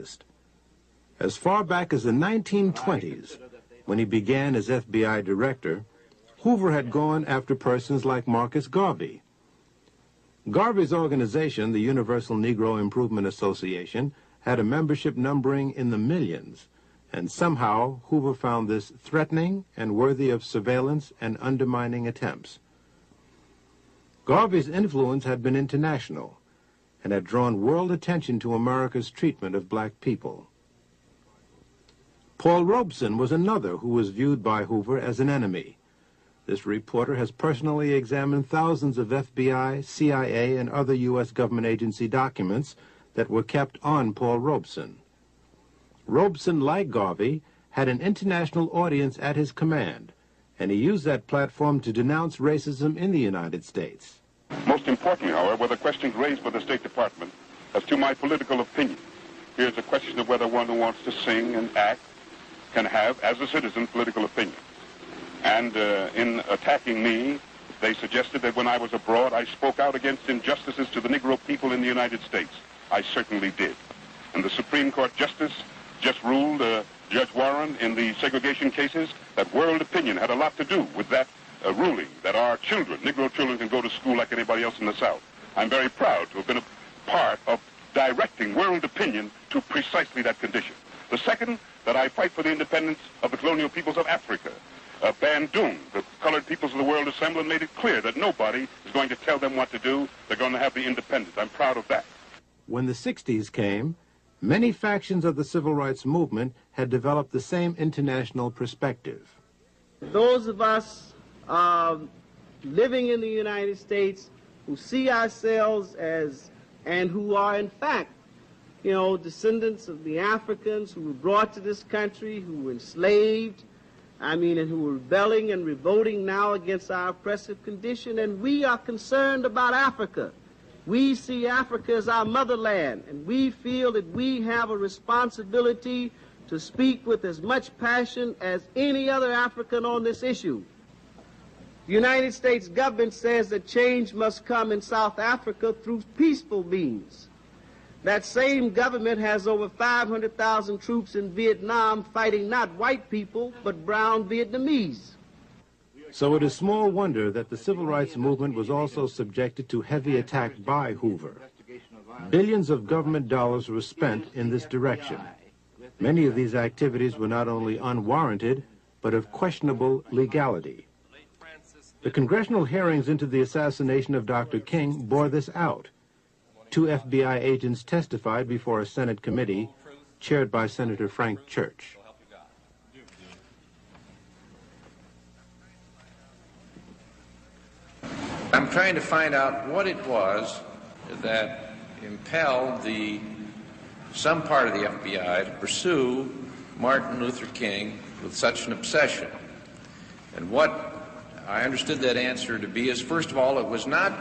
racist. As far back as the 1920s, when he began as FBI director, Hoover had gone after persons like Marcus Garvey. Garvey's organization, the Universal Negro Improvement Association, had a membership numbering in the millions, and somehow Hoover found this threatening and worthy of surveillance and undermining attempts. Garvey's influence had been international and had drawn world attention to America's treatment of black people. Paul Robeson was another who was viewed by Hoover as an enemy. This reporter has personally examined thousands of FBI, CIA, and other U.S. government agency documents that were kept on Paul Robeson. Robeson, like Garvey, had an international audience at his command, and he used that platform to denounce racism in the United States. Most importantly, however, were the questions raised by the State Department as to my political opinion. Here's a question of whether one who wants to sing and act can have, as a citizen, political opinion. And in attacking me, they suggested that when I was abroad, I spoke out against injustices to the Negro people in the United States. I certainly did. And the Supreme Court Justice just ruled, Judge Warren, in the segregation cases, that world opinion had a lot to do with that ruling, that our children, Negro children, can go to school like anybody else in the South. I'm very proud to have been a part of directing world opinion to precisely that condition. The second, that I fight for the independence of the colonial peoples of Africa. Bandung, the colored peoples of the world assembled and made it clear that nobody is going to tell them what to do. They're going to have the independence. I'm proud of that. When the 60s came, many factions of the civil rights movement had developed the same international perspective. Those of us living in the United States who see ourselves as, and who are in fact, you know, descendants of the Africans who were brought to this country, who were enslaved, and who were rebelling and revolting now against our oppressive condition, and we are concerned about Africa. We see Africa as our motherland, and we feel that we have a responsibility to speak with as much passion as any other African on this issue. The United States government says that change must come in South Africa through peaceful means. That same government has over 500,000 troops in Vietnam fighting not white people, but brown Vietnamese. So it is small wonder that the civil rights movement was also subjected to heavy attack by Hoover. Billions of government dollars were spent in this direction. Many of these activities were not only unwarranted, but of questionable legality. The congressional hearings into the assassination of Dr. King bore this out. 2 FBI agents testified before a Senate committee chaired by Senator Frank Church. I'm trying to find out what it was that impelled some part of the FBI to pursue Martin Luther King with such an obsession. And what I understood that answer to be is, first of all, it was not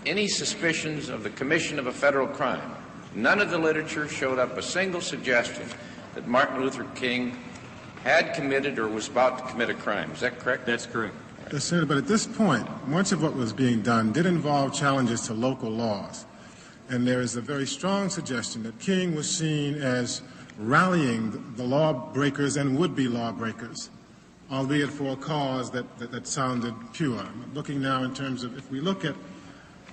any suspicions of the commission of a federal crime. None of the literature showed up a single suggestion that Martin Luther King had committed or was about to commit a crime. Is that correct? That's correct. Yes, Senator, but at this point, much of what was being done did involve challenges to local laws. And there is a very strong suggestion that King was seen as rallying the lawbreakers and would-be lawbreakers, albeit for a cause that sounded pure. I'm looking now in terms of, if we look at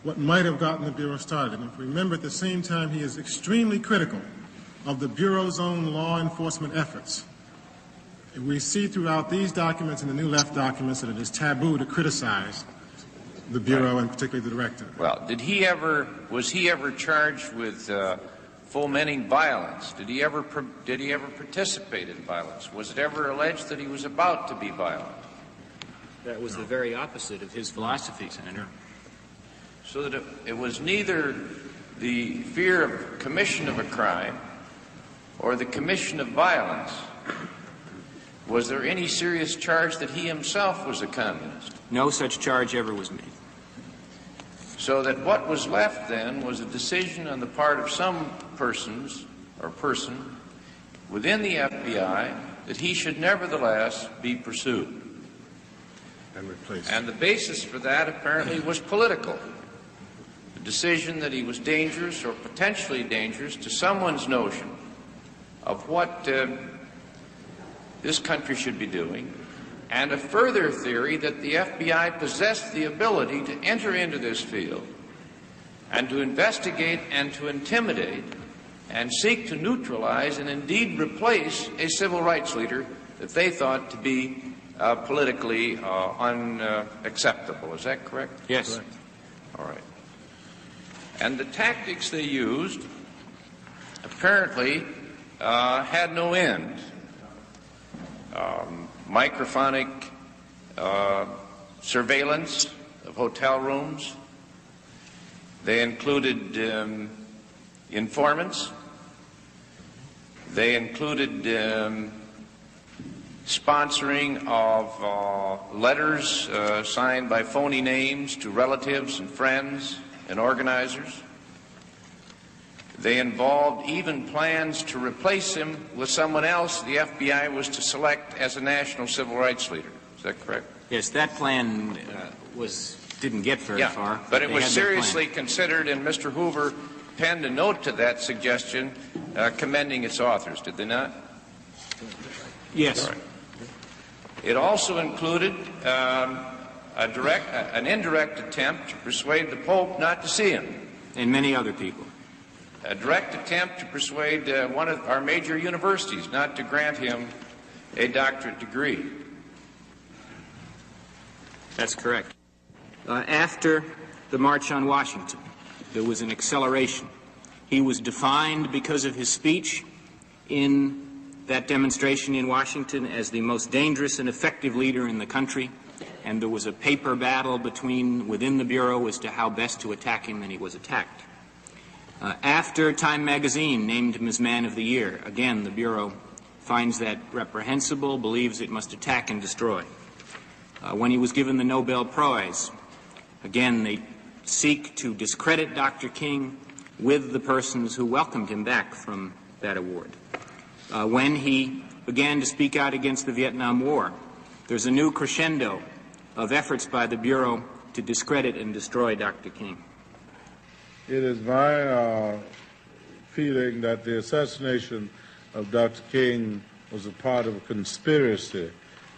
what might have gotten the Bureau started, and if we remember at the same time he is extremely critical of the Bureau's own law enforcement efforts. We see throughout these documents and the New Left documents that it is taboo to criticize the Bureau and particularly the director. Well, was he ever charged with fomenting violence? Did he ever participate in violence? Was it ever alleged that he was about to be violent? That was the very opposite of his philosophy, Senator. So that it was neither the fear of commission of a crime or the commission of violence. Was there any serious charge that he himself was a communist? No such charge ever was made. So that what was left then was a decision on the part of some persons or person within the FBI that he should nevertheless be pursued. And replaced. And the basis for that apparently was political. The decision that he was dangerous or potentially dangerous to someone's notion of what this country should be doing, and a further theory that the FBI possessed the ability to enter into this field and to investigate and to intimidate and seek to neutralize and indeed replace a civil rights leader that they thought to be politically unacceptable. Is that correct? Yes. Correct. All right. And the tactics they used apparently had no end. Microphonic surveillance of hotel rooms. They included informants. They included sponsoring of letters signed by phony names to relatives and friends and organizers. They involved even plans to replace him with someone else the FBI was to select as a national civil rights leader. Is that correct? Yes, that plan didn't get very far. But it was seriously considered, and Mr. Hoover penned a note to that suggestion commending its authors, did they not? Yes. Right. It also included an indirect attempt to persuade the Pope not to see him. And many other people. A direct attempt to persuade one of our major universities not to grant him a doctorate degree. That's correct. After the March on Washington, there was an acceleration. He was defined because of his speech in that demonstration in Washington as the most dangerous and effective leader in the country, and there was a paper battle within the Bureau as to how best to attack him, and he was attacked. After Time magazine named him as Man of the Year, again, the Bureau finds that reprehensible, believes it must attack and destroy. When he was given the Nobel Prize, again, they seek to discredit Dr. King with the persons who welcomed him back from that award. When he began to speak out against the Vietnam War, there's a new crescendo of efforts by the Bureau to discredit and destroy Dr. King. It is my feeling that the assassination of Dr. King was a part of a conspiracy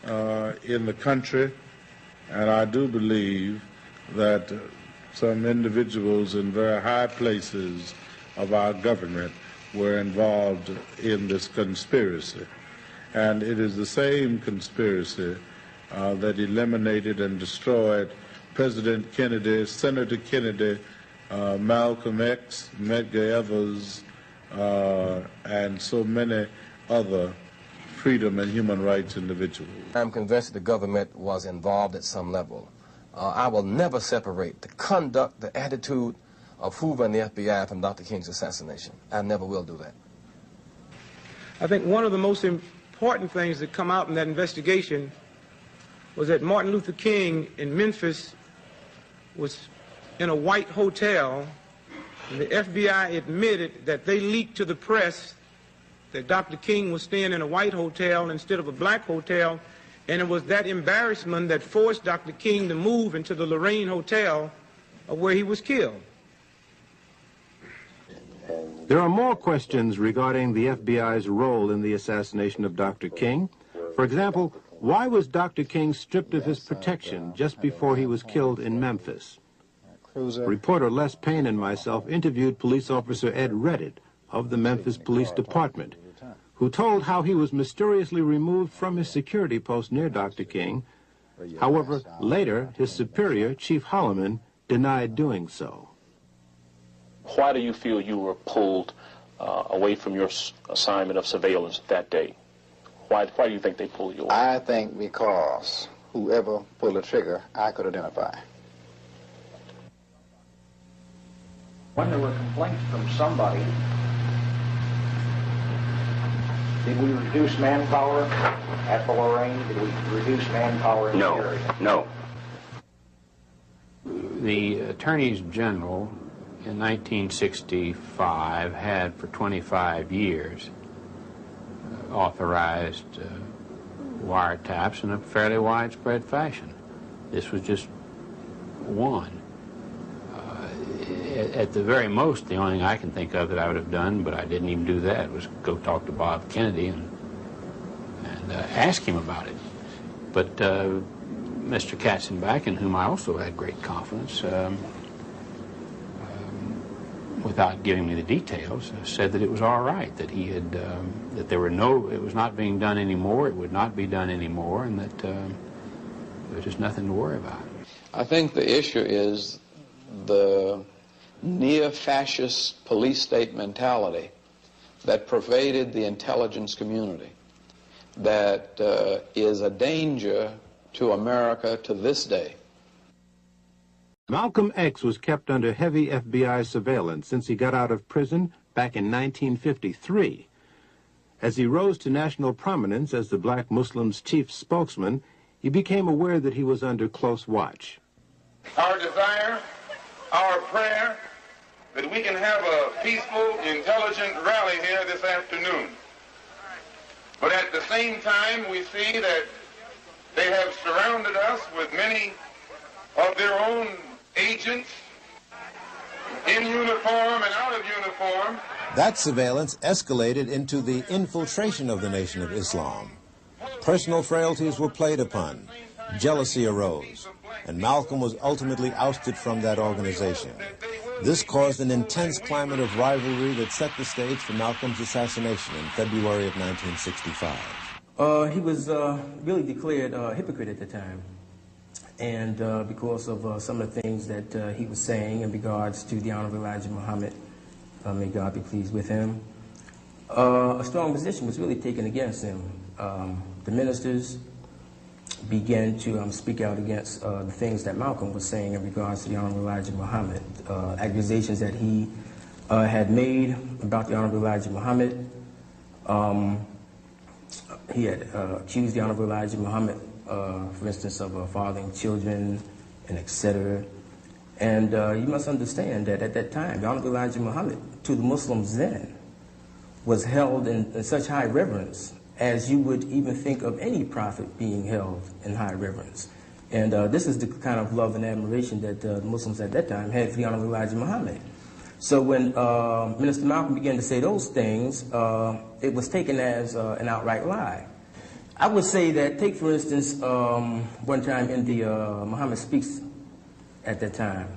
in the country, and I do believe that some individuals in very high places of our government were involved in this conspiracy. And it is the same conspiracy that eliminated and destroyed President Kennedy, Senator Kennedy, Malcolm X, Medgar Evers, and so many other freedom and human rights individuals. I'm convinced that the government was involved at some level. I will never separate the conduct, the attitude of Hoover and the FBI from Dr. King's assassination. I never will do that. I think one of the most important things that come out in that investigation was that Martin Luther King in Memphis was in a white hotel, and the FBI admitted that they leaked to the press that Dr. King was staying in a white hotel instead of a black hotel, and it was that embarrassment that forced Dr. King to move into the Lorraine Hotel where he was killed. There are more questions regarding the FBI's role in the assassination of Dr. King. For example, why was Dr. King stripped of his protection just before he was killed in Memphis? Reporter Les Payne and myself interviewed police officer Ed Reddit of the Memphis Police Department, who told how he was mysteriously removed from his security post near Dr. King. However, later, his superior, Chief Holloman, denied doing so. Why do you feel you were pulled away from your assignment of surveillance that day? Why do you think they pulled you away? I think because whoever pulled the trigger, I could identify. When there were complaints from somebody, did we reduce manpower at the Lorraine? Did we reduce manpower in the area? No. The attorneys general in 1965 had for 25 years authorized wiretaps in a fairly widespread fashion. This was just one. At the very most, the only thing I can think of that I would have done, but I didn't even do that, was go talk to Bob Kennedy and ask him about it. But Mr. Katzenbach, in whom I also had great confidence, without giving me the details, said that it was all right, that he had, that there were no, it was not being done anymore, it would not be done anymore, and that there was just nothing to worry about. I think the issue is the near-fascist police state mentality that pervaded the intelligence community, that is a danger to America to this day. Malcolm X was kept under heavy FBI surveillance since he got out of prison back in 1953. As he rose to national prominence as the black Muslims' chief spokesman, he became aware that he was under close watch. Our desire, our prayer, that we can have a peaceful, intelligent rally here this afternoon. But at the same time, we see that they have surrounded us with many of their own agents, in uniform and out of uniform. That surveillance escalated into the infiltration of the Nation of Islam. Personal frailties were played upon, jealousy arose, and Malcolm was ultimately ousted from that organization. This caused an intense climate of rivalry that set the stage for Malcolm's assassination in February of 1965. He was really declared a hypocrite at the time. And because of some of the things that he was saying in regards to the Honorable Elijah Muhammad, may God be pleased with him, a strong position was really taken against him. The ministers began to speak out against the things that Malcolm was saying in regards to the Honorable Elijah Muhammad, accusations that he had made about the Honorable Elijah Muhammad. He had accused the Honorable Elijah Muhammad, for instance, of fathering children and etc. And you must understand that at that time, the Honorable Elijah Muhammad, to the Muslims then, was held in such high reverence as you would even think of any prophet being held in high reverence. And this is the kind of love and admiration that the Muslims at that time had for the Honorable Elijah Muhammad. So when Minister Malcolm began to say those things, it was taken as an outright lie. I would say that, take for instance, one time in the Muhammad Speaks at that time,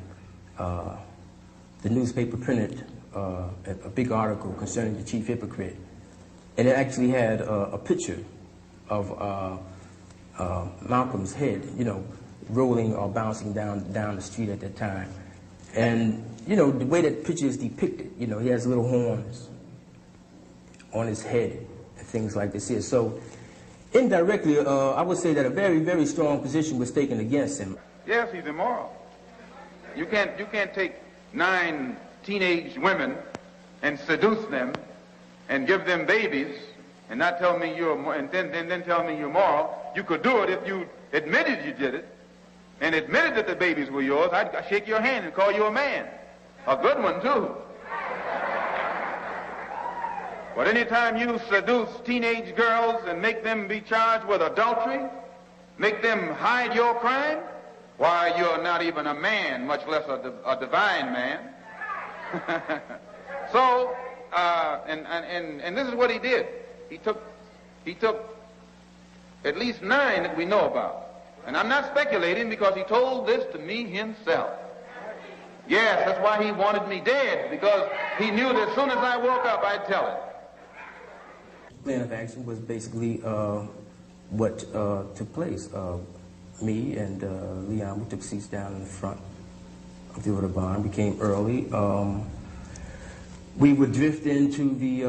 the newspaper printed a big article concerning the chief hypocrite. And it actually had a picture of Malcolm's head, you know, rolling or bouncing down the street at that time. And, you know, the way that picture is depicted, you know, he has little horns on his head and things like this here. So indirectly, I would say that a very, very strong position was taken against him. Yes, he's immoral. You can't take 9 teenage women and seduce them and give them babies and not tell me and then tell me you're moral. You could do it if you admitted you did it and admitted that the babies were yours. I'd shake your hand and call you a man. A good one, too. But anytime you seduce teenage girls and make them be charged with adultery, make them hide your crime, why, you're not even a man, much less a divine man. So, and this is what he did. He took at least 9 that we know about. And I'm not speculating because he told this to me himself. Yes, that's why he wanted me dead, because he knew that as soon as I woke up, I'd tell it. Plan of action was basically what took place. Me and Leon, we took seats down in the front of the Autobahn. We came early. We would drift into the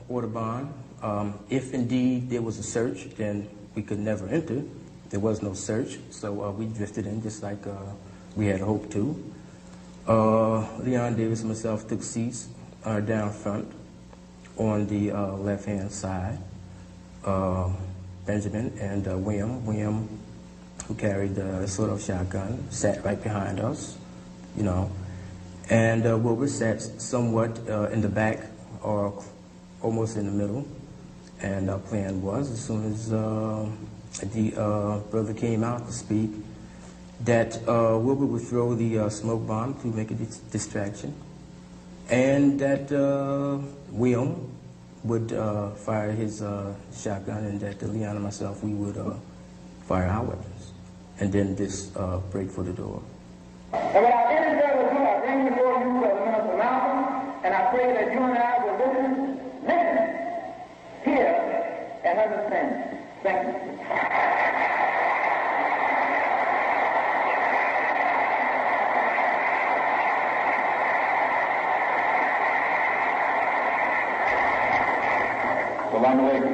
Autobahn. If indeed there was a search, then we could never enter. There was no search, so we drifted in just like we had hoped to. Leon Davis and myself took seats down front on the left-hand side. Benjamin and William, who carried the sort-of shotgun, sat right behind us, you know. And Wilbur sat somewhat in the back or almost in the middle. And our plan was, as soon as the brother came out to speak, that Wilbur would throw the smoke bomb to make a distraction, and that William would fire his shotgun, and that Leon and myself, we would fire our weapons, and then this break for the door. And without any further ado, I bring before you Minister Malcolm, and I pray that you and I will listen here and understand. Thank you. Salaam alaikum.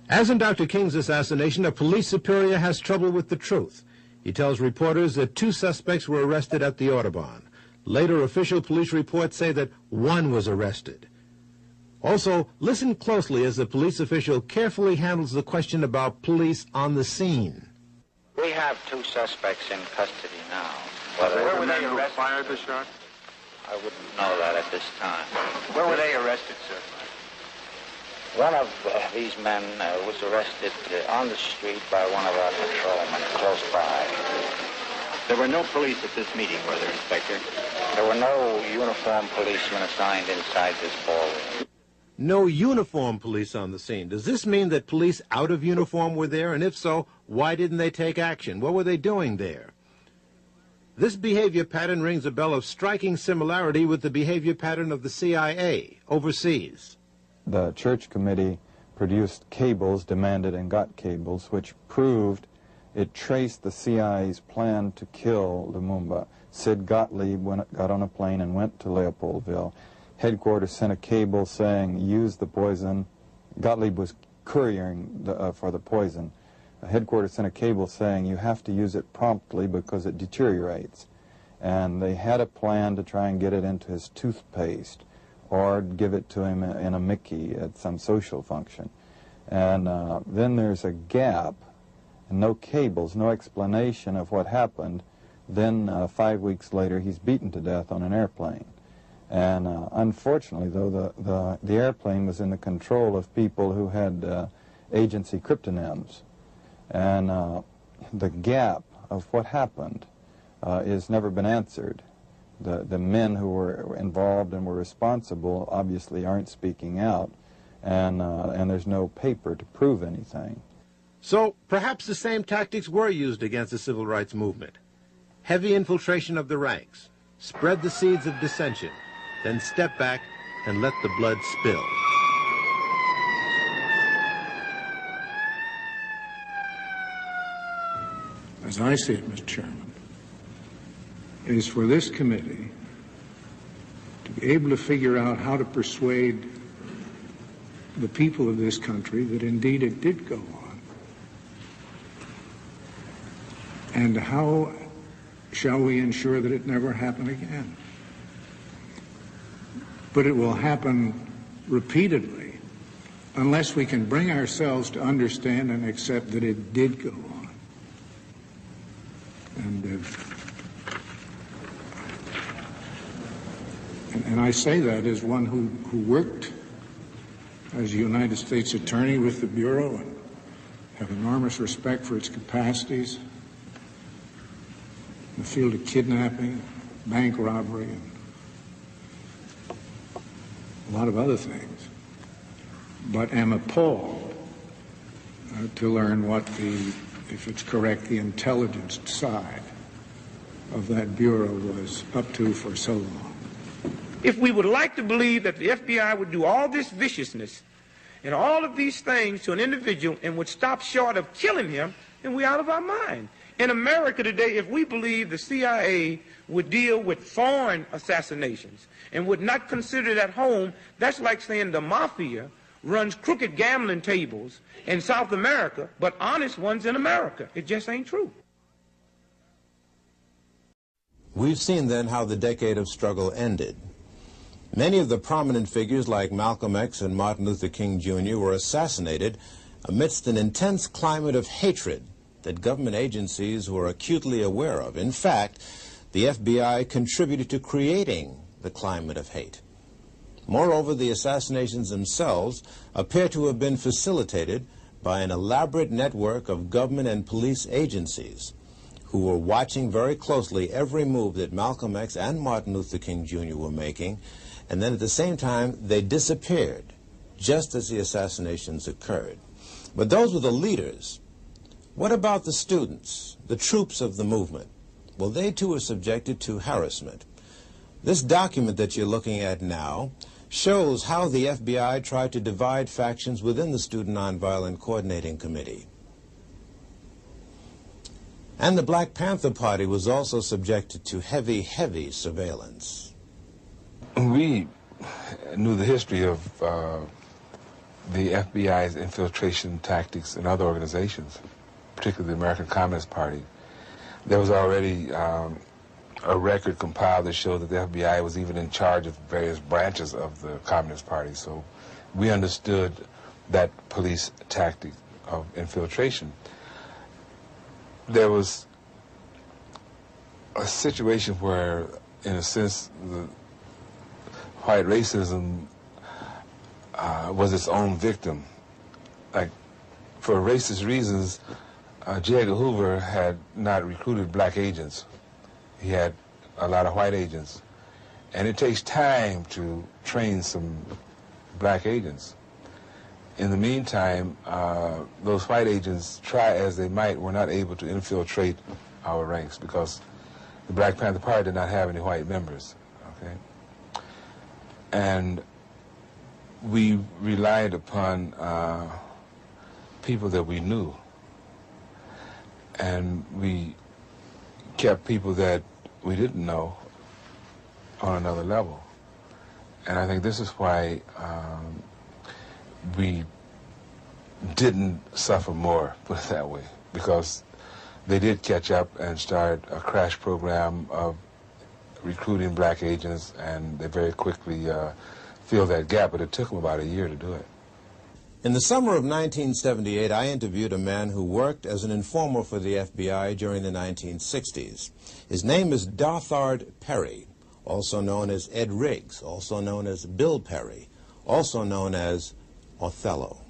As in Dr. King's assassination, a police superior has trouble with the truth. He tells reporters that 2 suspects were arrested at the Audubon. Later, official police reports say that 1 was arrested. Also, listen closely as the police official carefully handles the question about police on the scene. We have 2 suspects in custody now. Where were they arrested? Fired the shot? I wouldn't know that at this time. Where were they arrested, sir? One of these men was arrested on the street by one of our patrolmen close by. There were no police at this meeting, were there, Inspector? There were no uniformed policemen assigned inside this ballroom. No uniformed police on the scene. Does this mean that police out of uniform were there? And if so, why didn't they take action? What were they doing there? This behavior pattern rings a bell of striking similarity with the behavior pattern of the CIA overseas. The church committee produced cables, demanded and got cables, which proved it traced the CIA's plan to kill Lumumba. Sid Gottlieb got on a plane and went to Leopoldville. Headquarters sent a cable saying, use the poison. Gottlieb was couriering for the poison. Headquarters sent a cable saying, you have to use it promptly because it deteriorates. And they had a plan to try and get it into his toothpaste, or give it to him in a Mickey at some social function. And then there's a gap, and no cables, no explanation of what happened. Then 5 weeks later, he's beaten to death on an airplane. And unfortunately, though, the airplane was in the control of people who had agency cryptonyms. And the gap of what happened has never been answered. The men who were involved and were responsible obviously aren't speaking out, and there's no paper to prove anything. So perhaps the same tactics were used against the civil rights movement. Heavy infiltration of the ranks, spread the seeds of dissension, then step back and let the blood spill. As I see it, Mr. Chairman, is for this committee to be able to figure out how to persuade the people of this country that indeed it did go on. And how shall we ensure that it never happen again? But it will happen repeatedly unless we can bring ourselves to understand and accept that it did go on. And I say that as one who worked as a United States attorney with the Bureau and have enormous respect for its capacities in the field of kidnapping, bank robbery, and a lot of other things, but am appalled to learn what if it's correct, the intelligence side of that Bureau was up to for so long. If we would like to believe that the FBI would do all this viciousness and all of these things to an individual and would stop short of killing him, then we're out of our mind. In America today, if we believe the CIA would deal with foreign assassinations and would not consider it at home, that's like saying the mafia runs crooked gambling tables in South America, but honest ones in America. It just ain't true. We've seen then how the decade of struggle ended. Many of the prominent figures like Malcolm X and Martin Luther King Jr. were assassinated amidst an intense climate of hatred that government agencies were acutely aware of. In fact, the FBI contributed to creating the climate of hate. Moreover, the assassinations themselves appear to have been facilitated by an elaborate network of government and police agencies who were watching very closely every move that Malcolm X and Martin Luther King Jr. were making, and then at the same time they disappeared just as the assassinations occurred. But those were the leaders. What about the students, the troops of the movement? Well, they too are subjected to harassment. This document that you're looking at now shows how the FBI tried to divide factions within the Student Nonviolent Coordinating Committee. And the Black Panther Party was also subjected to heavy, heavy surveillance. We knew the history of the FBI's infiltration tactics in other organizations, particularly the American Communist Party. There was already a record compiled that showed that the FBI was even in charge of various branches of the Communist Party. So we understood that police tactic of infiltration. There was a situation where, in a sense, the white racism was its own victim. Like, for racist reasons, J. Edgar Hoover had not recruited black agents. He had a lot of white agents. And it takes time to train some black agents. In the meantime, those white agents, try as they might, were not able to infiltrate our ranks because the Black Panther Party did not have any white members, okay? And we relied upon people that we knew. And we kept people that we didn't know on another level. And I think this is why we didn't suffer more, put it that way, because they did catch up and start a crash program of recruiting black agents, and they very quickly filled that gap, but it took them about a year to do it. In the summer of 1978, I interviewed a man who worked as an informer for the FBI during the 1960s. His name is Dothard Perry, also known as Ed Riggs, also known as Bill Perry, also known as Othello.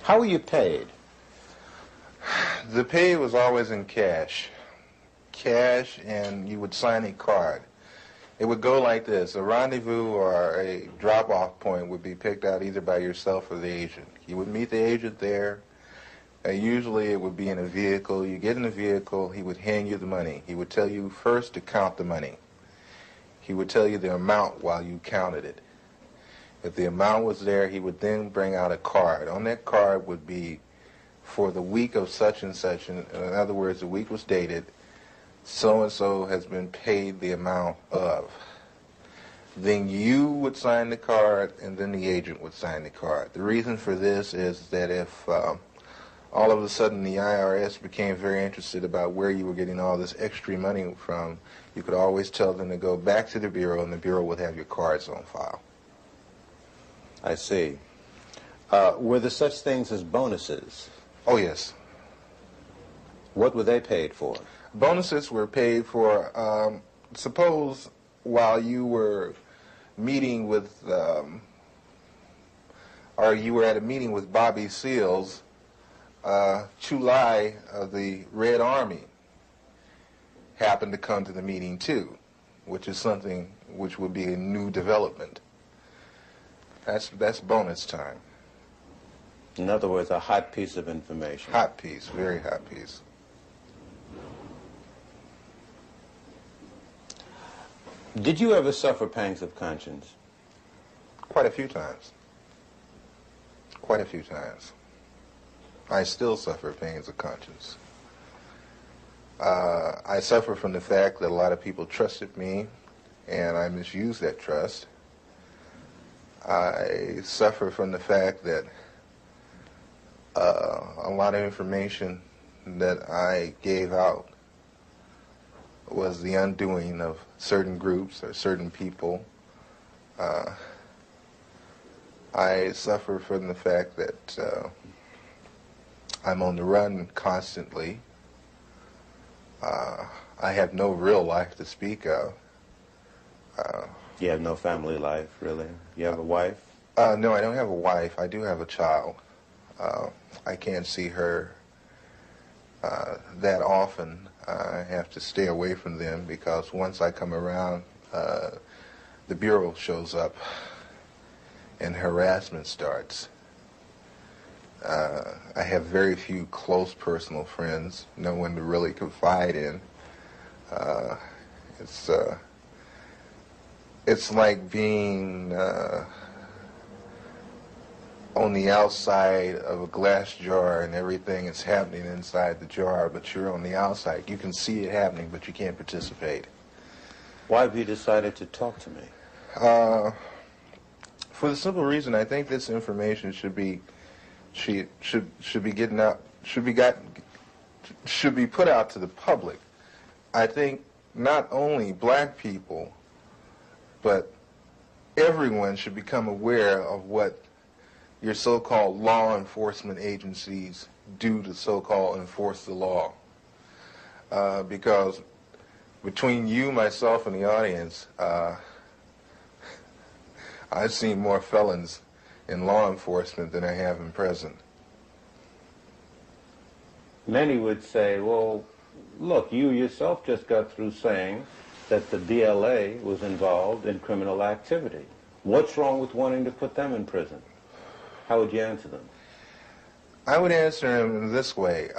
How were you paid? The pay was always in cash. Cash, and you would sign a card. It would go like this. A rendezvous or a drop-off point would be picked out either by yourself or the agent. You would meet the agent there. Usually it would be in a vehicle. You get in the vehicle, he would hand you the money. He would tell you first to count the money. He would tell you the amount while you counted it. If the amount was there, he would then bring out a card. On that card would be for the week of such and such. In other words, the week was dated. So-and-so has been paid the amount of. Then you would sign the card, and then the agent would sign the card. The reason for this is that if all of a sudden the IRS became very interested about where you were getting all this extra money from, you could always tell them to go back to the Bureau, and the Bureau would have your cards on file. I see. Were there such things as bonuses? Oh, yes. What were they paid for? Bonuses were paid for, suppose while you were meeting with, or you were at a meeting with Bobby Seals, Chulai of the Red Army happened to come to the meeting too, which is something which would be a new development. That's bonus time. In other words, a hot piece of information. Hot piece, very hot piece. Did you ever suffer pangs of conscience? Quite a few times. Quite a few times. I still suffer pangs of conscience. I suffer from the fact that a lot of people trusted me, and I misused that trust. I suffer from the fact that a lot of information that I gave out was the undoing of certain groups or certain people. I suffer from the fact that I'm on the run constantly. I I have no real life to speak of. You have no family life, really? You have a wife? No, I don't have a wife. I do have a child. I can't see her that often. I have to stay away from them because once I come around, the Bureau shows up and harassment starts. I have very few close personal friends, no one to really confide in. It's like being on the outside of a glass jar and everything is happening inside the jar, but you're on the outside. You can see it happening, but you can't participate. Why have you decided to talk to me? For the simple reason, I think this information should be getting out, should be put out to the public. I think not only black people, but everyone should become aware of what your so-called law enforcement agencies do to so-called enforce the law. Because between you, myself, and the audience, I've seen more felons in law enforcement than I have in prison. Many would say, well, look, you yourself just got through saying that the DLA was involved in criminal activity. What's wrong with wanting to put them in prison? How would you answer them? I would answer them this way.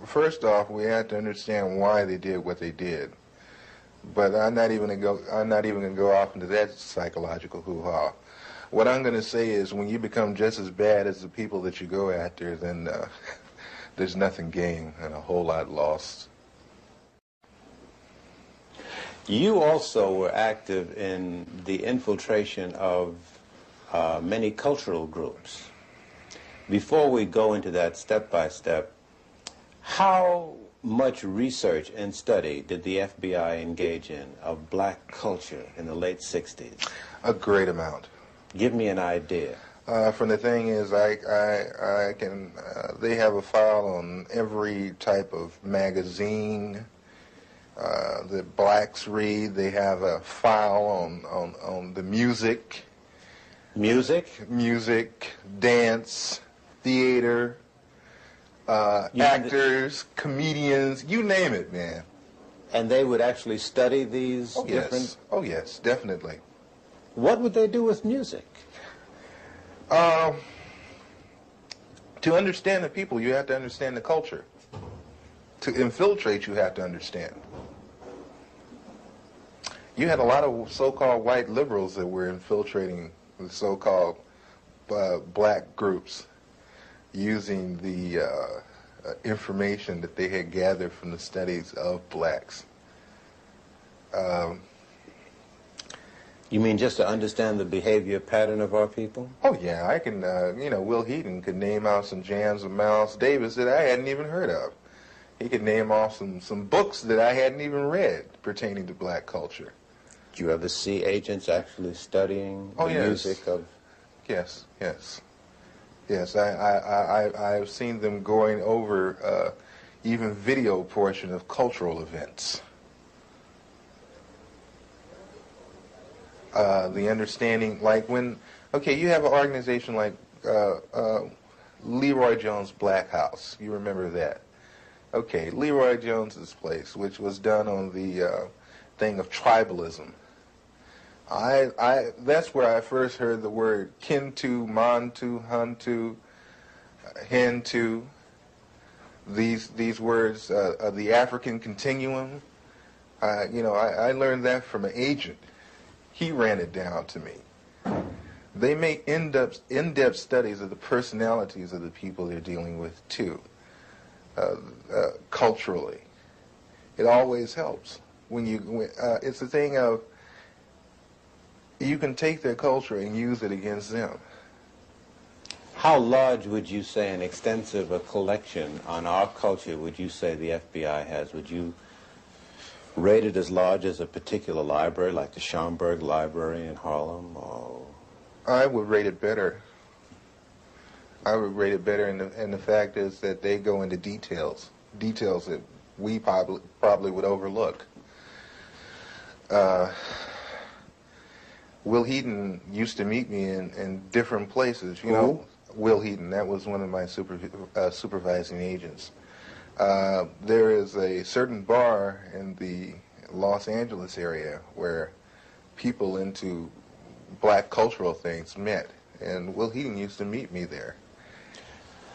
First off, we have to understand why they did what they did. But I'm not even going to go off into that psychological hoo-ha. What I'm going to say is when you become just as bad as the people that you go after, then there's nothing gained and a whole lot lost. You also were active in the infiltration of many cultural groups. Before we go into that step by step, how much research and study did the FBI engage in of black culture in the late 60s? A great amount. Give me an idea. From the thing is, I can, they have a file on every type of magazine that blacks read. They have a file on the music. Music? Music, dance, theater, actors, comedians, you name it, man. And they would actually study these different... Yes. Oh, yes, definitely. What would they do with music? To understand the people, you have to understand the culture. To infiltrate, you have to understand. You had a lot of so-called white liberals that were infiltrating the so-called black groups using the information that they had gathered from the studies of blacks. You mean just to understand the behavior pattern of our people? Oh, yeah. I can, Will Heaton could name out some jams of Miles Davis that I hadn't even heard of. He could name off some books that I hadn't even read pertaining to black culture. Do you ever see agents actually studying the music of... Yes, yes. Yes, I've seen them going over even video portion of cultural events. The understanding, like when, okay, you have an organization like Leroy Jones' Black House. You remember that? Okay, Leroy Jones's place, which was done on the thing of tribalism. That's where I first heard the word Kintu, Mantu, Huntu, Hentu. These words of the African continuum. I learned that from an agent. He ran it down to me. They make in-depth studies of the personalities of the people they're dealing with too, culturally. It always helps when it's a thing of you can take their culture and use it against them. How large would you say an extensive collection on our culture would you say the FBI has? Would you rate it as large as a particular library, like the Schomburg Library in Harlem? Or... I would rate it better. I would rate it better, and the fact is that they go into details that we probably would overlook. Will Heaton used to meet me in different places. You know, Will Heaton, that was one of my supervising agents. There is a certain bar in the Los Angeles area where people into black cultural things met, and Will Heaton used to meet me there.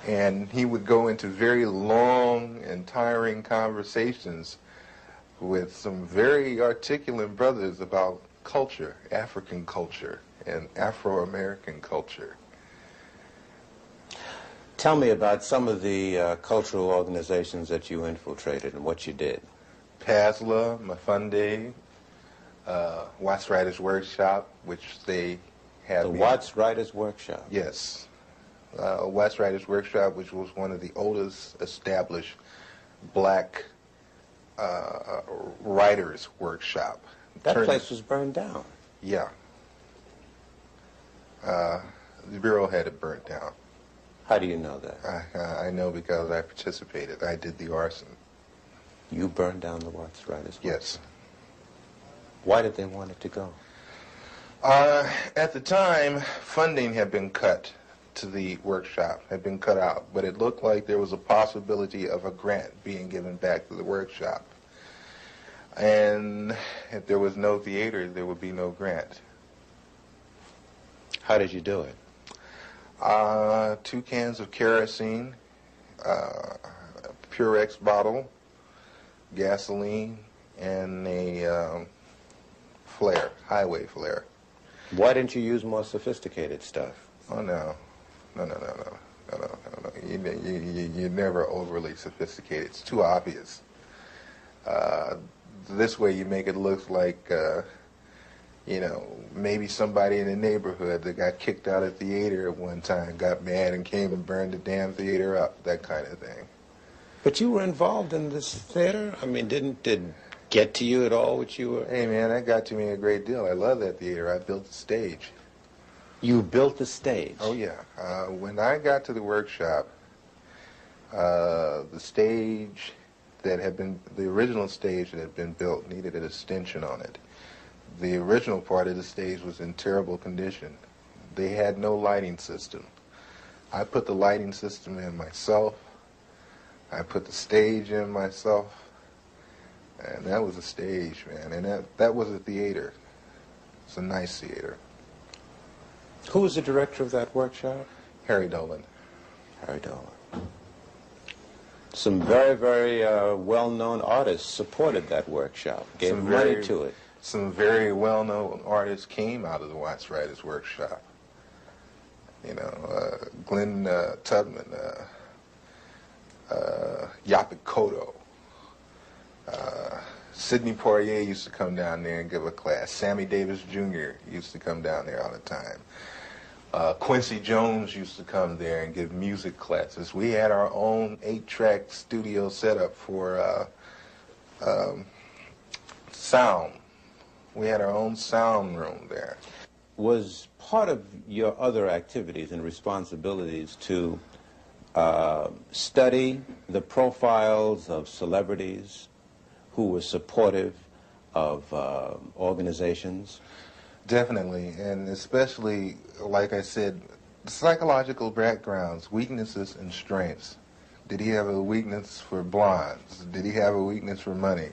And he would go into very long and tiring conversations with some very articulate brothers about culture, African culture, and Afro-American culture. Tell me about some of the cultural organizations that you infiltrated and what you did. PASLA, Mafunde, Watts Writers Workshop, which they had. The Watts Writers Workshop? Yes. Watts Writers Workshop, which was one of the oldest established black writers' workshop. That place was burned down. Yeah. The Bureau had it burnt down. How do you know that? I know because I participated. I did the arson. You burned down the Watts Writers? Yes. Why did they want it to go? At the time, funding had been cut to the workshop, had been cut out, but it looked like there was a possibility of a grant being given back to the workshop. And if there was no theater, there would be no grant. How did you do it? 2 cans of kerosene, Purex bottle, gasoline, and a flare, highway flare. Why didn't you use more sophisticated stuff? Oh, no. No. You're never overly sophisticated. It's too obvious. This way you make it look like, you know, maybe somebody in the neighborhood that got kicked out of the theater at one time got mad and came and burned the damn theater up, that kind of thing. But you were involved in this theater? I mean, did it get to you at all what you were? Hey, man, that got to me a great deal. I love that theater. I built the stage. You built the stage? Oh, yeah. When I got to the workshop, the stage that had been, the original stage that had been built needed an extension on it. The original part of the stage was in terrible condition. They had no lighting system. I put the lighting system in myself. I put the stage in myself. And that was a stage, man. And that was a theater. It's a nice theater. Who was the director of that workshop? Harry Dolan. Harry Dolan. Some very, very well-known artists supported that workshop, gave money to it. Some very well-known artists came out of the Watts Writers Workshop. You know, Glenn Tubman, Yaphet Kotto. Sidney Poitier used to come down there and give a class. Sammy Davis Jr. used to come down there all the time. Quincy Jones used to come there and give music classes. We had our own 8-track studio setup for sound. We had our own sound room there. Was part of your other activities and responsibilities to study the profiles of celebrities who were supportive of organizations? Definitely, and especially, like I said, psychological backgrounds, weaknesses and strengths. Did he have a weakness for blondes? Did he have a weakness for money?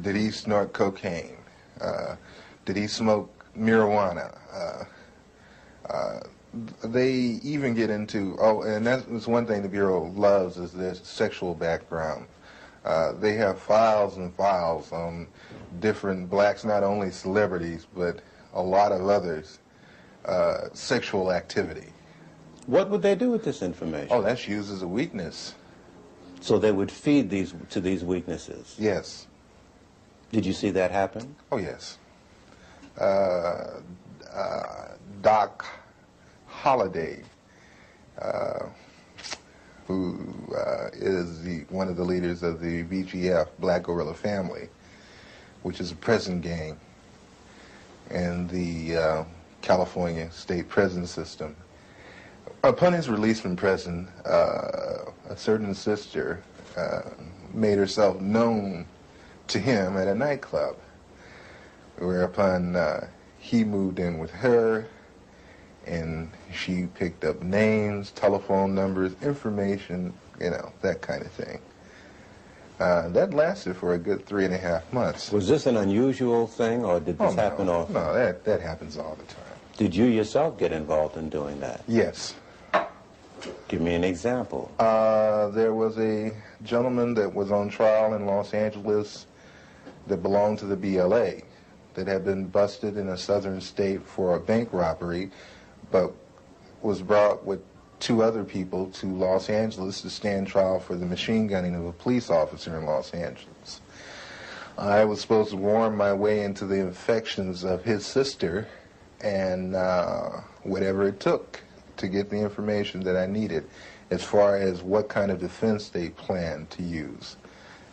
Did he snort cocaine? Did he smoke marijuana? They even get into, and that's one thing the Bureau loves, is their sexual background. They have files and files on different blacks, not only celebrities, but a lot of others, sexual activity. What would they do with this information? Oh, that's used as a weakness. So they would feed to these weaknesses? Yes. Did you see that happen? Oh, yes. Doc Holliday, who is one of the leaders of the BGF, Black Guerrilla Family, which is a prison gang in the California state prison system. Upon his release from prison, a certain sister made herself known to him at a nightclub, whereupon he moved in with her, and she picked up names, telephone numbers, information, you know, that kind of thing. That lasted for a good 3.5 months. Was this an unusual thing, or did this happen often? No, that happens all the time. Did you yourself get involved in doing that? Yes. Give me an example. There was a gentleman that was on trial in Los Angeles that belonged to the BLA that had been busted in a southern state for a bank robbery, but was brought with 2 other people to Los Angeles to stand trial for the machine gunning of a police officer in Los Angeles. I was supposed to worm my way into the affections of his sister, and whatever it took to get the information that I needed as far as what kind of defense they planned to use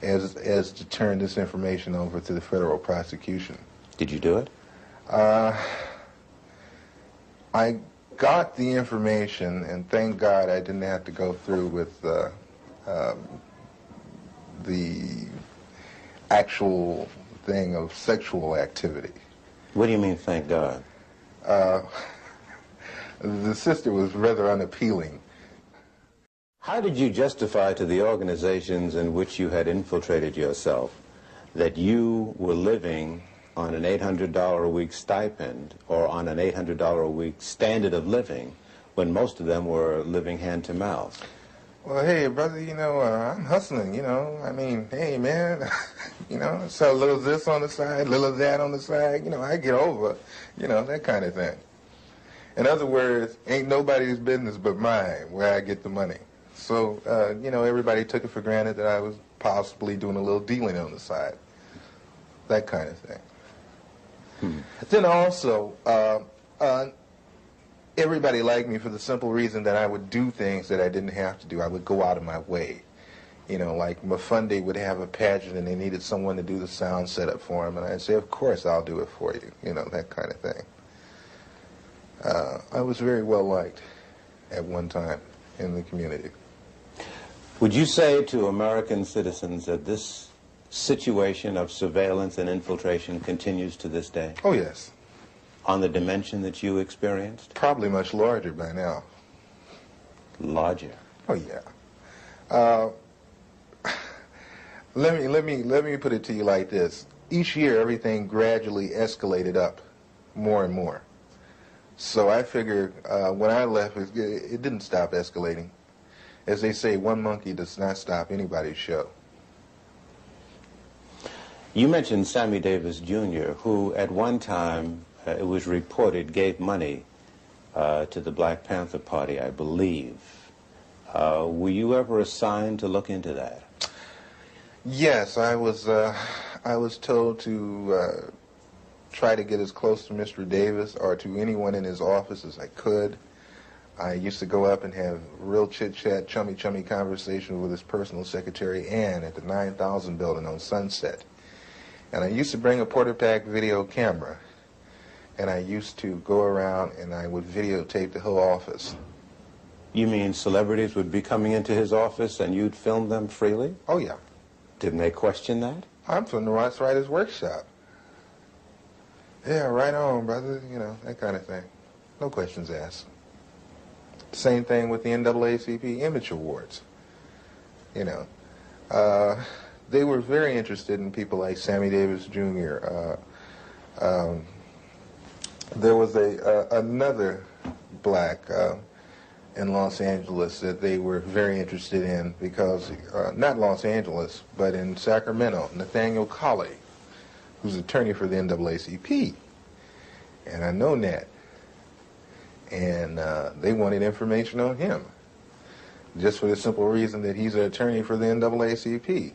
as to turn this information over to the federal prosecution. Did you do it? I got the information, and thank God I didn't have to go through with the actual thing of sexual activity. What do you mean, thank God? The sister was rather unappealing. How did you justify to the organizations in which you had infiltrated yourself that you were living on an $800 a week stipend or on an $800 a week standard of living when most of them were living hand to mouth? Well, hey, brother, you know, I'm hustling, you know. I mean, hey, man, you know, sell a little of this on the side, a little of that on the side. You know, I get over, you know, that kind of thing. In other words, ain't nobody's business but mine where I get the money. So, you know, everybody took it for granted that I was possibly doing a little dealing on the side. That kind of thing. Then also, everybody liked me for the simple reason that I would do things that I didn't have to do. I would go out of my way. You know, like Mafunde would have a pageant and they needed someone to do the sound setup for him, and I'd say, of course, I'll do it for you. You know, that kind of thing. I was very well liked at one time in the community. Would you say to American citizens that this situation of surveillance and infiltration continues to this day? Oh, yes. On the dimension that you experienced? Probably much larger by now. Larger? Oh, yeah. Let me put it to you like this. Each year, everything gradually escalated up more and more. So I figured when I left, it didn't stop escalating. As they say, one monkey does not stop anybody's show. You mentioned Sammy Davis Jr., who at one time, it was reported, gave money to the Black Panther Party, I believe. Were you ever assigned to look into that? Yes, I was told to try to get as close to Mr. Davis or to anyone in his office as I could. I used to go up and have real chit-chat, chummy conversations with his personal secretary, Ann, at the 9000 building on Sunset. And I used to bring a Porter-Pack video camera, and I used to go around and I would videotape the whole office. You mean celebrities would be coming into his office and you'd film them freely? Oh, yeah. Didn't they question that? I'm from the Ross Writers Workshop. Yeah, right on, brother, you know, that kind of thing. No questions asked. Same thing with the NAACP Image Awards. You know, they were very interested in people like Sammy Davis Jr. There was another black in Los Angeles that they were very interested in because, not Los Angeles, but in Sacramento, Nathaniel Colley, who's attorney for the NAACP. And I know Nat. And they wanted information on him, just for the simple reason that he's an attorney for the NAACP,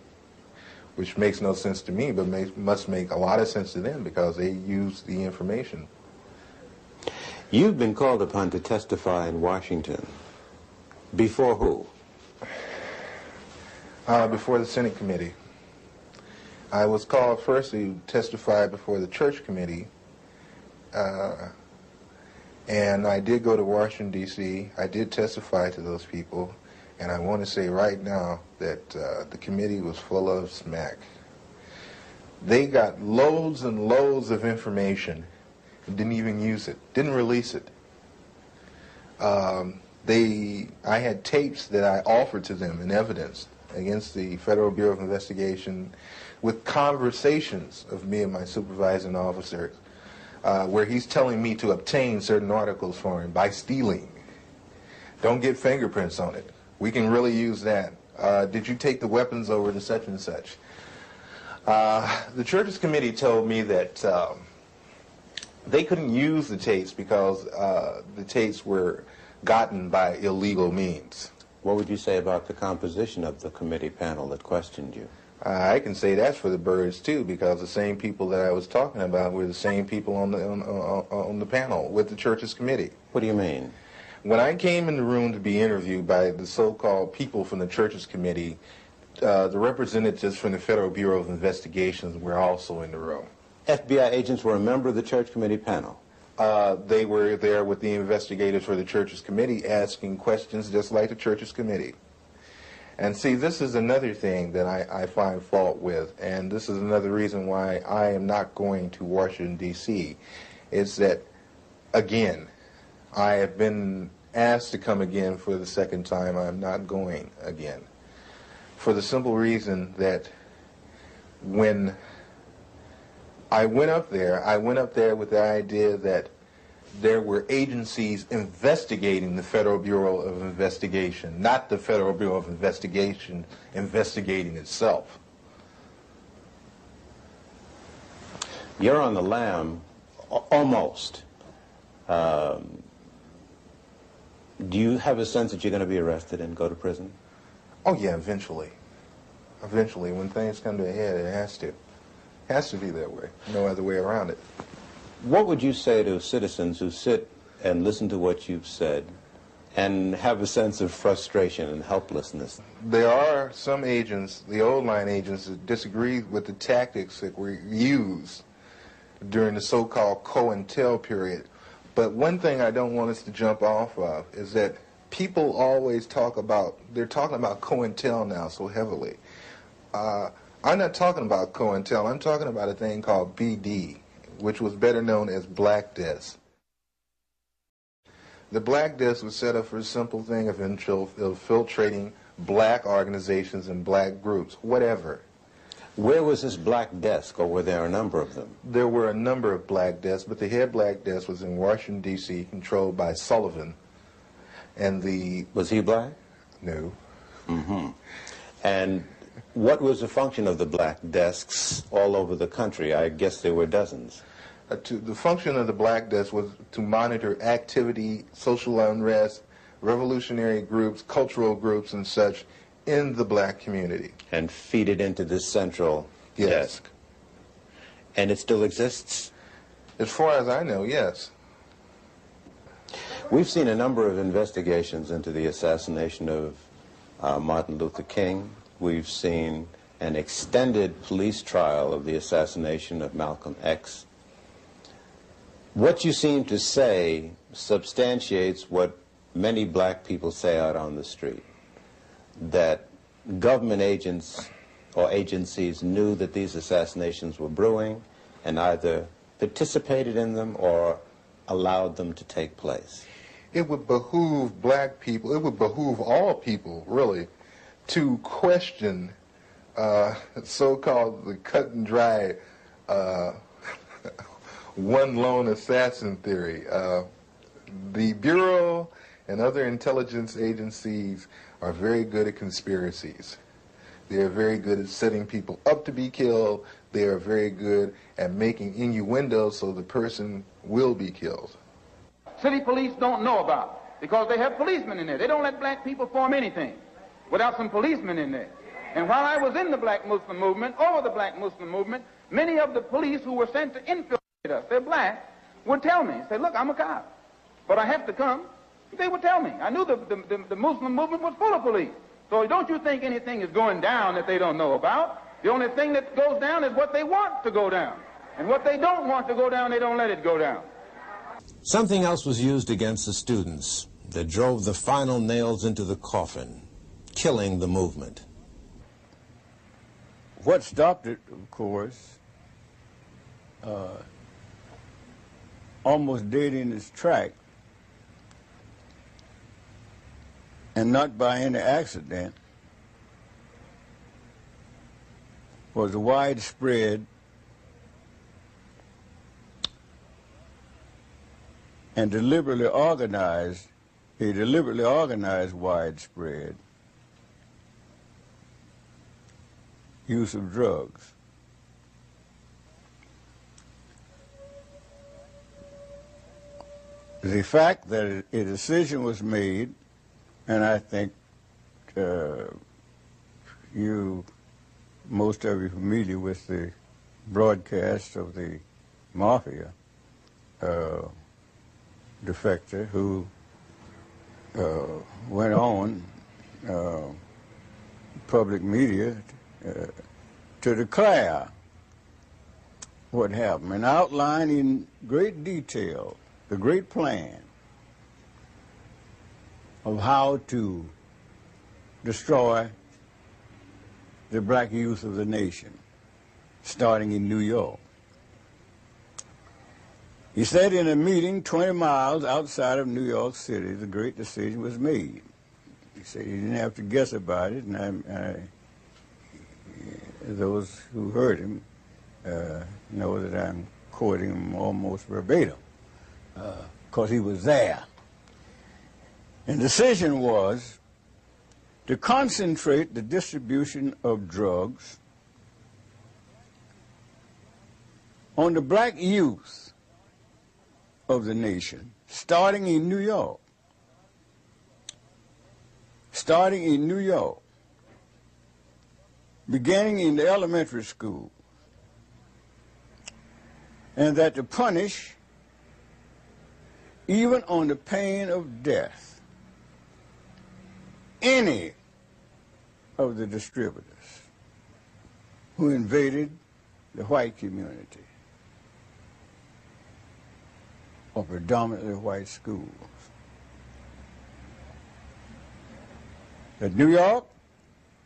which makes no sense to me, but must make a lot of sense to them because they use the information. You've been called upon to testify in Washington. Before who? Before the Senate Committee. I was called first to testify before the Church Committee, and I did go to Washington, D.C. I did testify to those people, And I want to say right now that the committee was full of smack. They got loads and loads of information and didn't even use it, didn't release it. I had tapes that I offered to them in evidence against the Federal Bureau of Investigation with conversations of me and my supervising officers where he's telling me to obtain certain articles for him by stealing. Don't get fingerprints on it. We can really use that. Did you take the weapons over to such and such? The Churches Committee told me that they couldn't use the tapes because the tapes were gotten by illegal means. What would you say about the composition of the committee panel that questioned you? I can say that's for the birds too, because the same people that I was talking about were the same people on the panel with the Churches Committee. What do you mean? When I came in the room to be interviewed by the so-called people from the Churches Committee, the representatives from the Federal Bureau of Investigations were also in the room. FBI agents were a member of the Church Committee panel? They were there with the investigators for the Churches Committee asking questions just like the Churches Committee. And see, this is another thing that I find fault with, and this is another reason why I am not going to Washington, D.C., is that, again, I have been asked to come again for the second time. I'm not going again. For the simple reason that when I went up there with the idea that there were agencies investigating the Federal Bureau of Investigation, not the Federal Bureau of Investigation investigating itself. You're on the lam, almost. Do you have a sense that you're going to be arrested and go to prison? Oh yeah, eventually. Eventually, when things come to a head, it has to. It has to be that way. No other way around it. What would you say to citizens who sit and listen to what you've said and have a sense of frustration and helplessness? There are some agents, the old line agents, that disagree with the tactics that were used during the so-called COINTEL period. But one thing I don't want us to jump off of is that people always talk about, they're talking about COINTEL now so heavily. I'm not talking about COINTEL, I'm talking about a thing called BD, which was better known as Black Desk. The Black Desk was set up for a simple thing of infiltrating black organizations and black groups, whatever. Where was this Black Desk, or were there a number of them? There were a number of Black Desks, but the head Black Desk was in Washington, D.C., controlled by Sullivan. And the... Was he black? No. Mm-hmm. And what was the function of the Black Desks all over the country? I guess there were dozens. The function of the Black Desk was to monitor activity, social unrest, revolutionary groups, cultural groups, and such in the black community. And feed it into this central desk. And it still exists? As far as I know, yes. We've seen a number of investigations into the assassination of Martin Luther King. We've seen an extended police trial of the assassination of Malcolm X. What you seem to say substantiates what many black people say out on the street, that government agents or agencies knew that these assassinations were brewing and either participated in them or allowed them to take place. It would behoove black people, it would behoove all people, really, to question so-called the cut and dry one lone assassin theory. The Bureau and other intelligence agencies are very good at conspiracies. They are very good at setting people up to be killed. They are very good at making innuendos so the person will be killed. City police don't know about, because they have policemen in there. They don't let black people form anything without some policemen in there. And while I was in the black Muslim movement, over the black Muslim movement, many of the police who were sent to infiltrate us, they're black, would tell me, say, look, I'm a cop, but I have to come. They would tell me. I knew the Muslim movement was full of police. So don't you think anything is going down that they don't know about. The only thing that goes down is what they want to go down. And what they don't want to go down, they don't let it go down. Something else was used against the students that drove the final nails into the coffin. killing the movement? What stopped it, of course, almost dead in its track, and not by any accident, was a widespread and deliberately organized widespread use of drugs. The fact that a decision was made, and I think most of you are familiar with the broadcast of the mafia defector who went on public media to declare what happened and outline in great detail the great plan of how to destroy the black youth of the nation, starting in New York. He said in a meeting 20 miles outside of New York City, the great decision was made. He said he didn't have to guess about it, and those who heard him know that I'm quoting him almost verbatim, because he was there. And the decision was to concentrate the distribution of drugs on the black youth of the nation, starting in New York. Starting in New York, beginning in the elementary school, and that to punish, even on the pain of death, any of the distributors who invaded the white community or predominantly white schools. That New York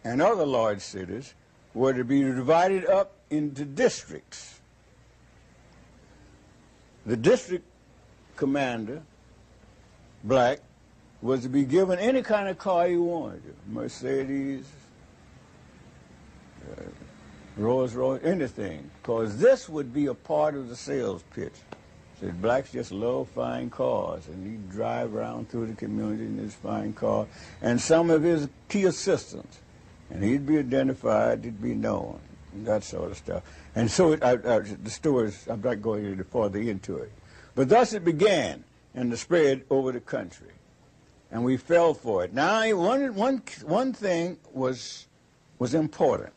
and other large cities were to be divided up into districts. The district commander, black, was to be given any kind of car he wanted, Mercedes, Rolls Royce, anything, because this would be a part of the sales pitch. Said blacks just love fine cars, and he'd drive around through the community in his fine car, and some of his key assistants, and he'd be identified, he'd be known, and that sort of stuff. And so the stories, I'm not going any further into it. But thus it began, and the spread over the country. And we fell for it. Now, one thing was important.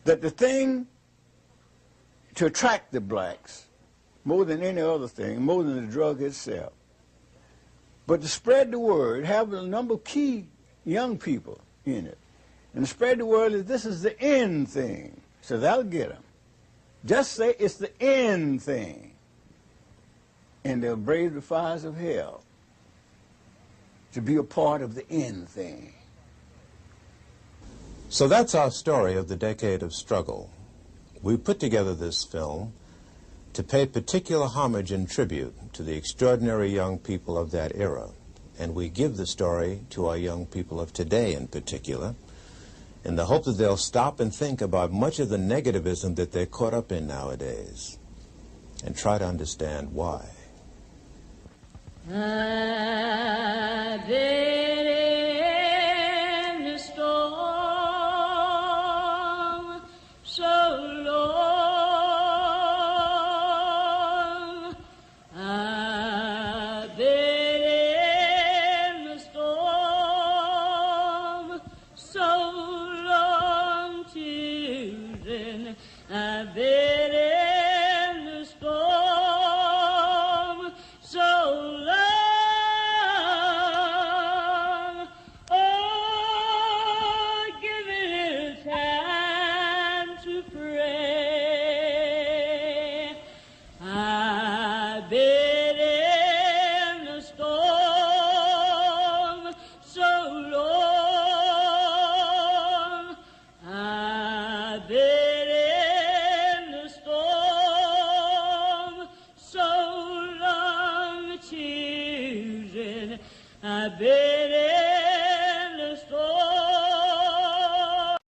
That the thing to attract the blacks, more than any other thing, more than the drug itself, but to spread the word, have a number of key young people in it, and spread the word that this is the end thing. So that'll get them. Just say it's the end thing, and they'll brave the fires of hell to be a part of the end thing. So that's our story of the decade of struggle. We put together this film to pay particular homage and tribute to the extraordinary young people of that era. And we give the story to our young people of today in particular, in the hope that they'll stop and think about much of the negativism that they're caught up in nowadays, and try to understand why. I did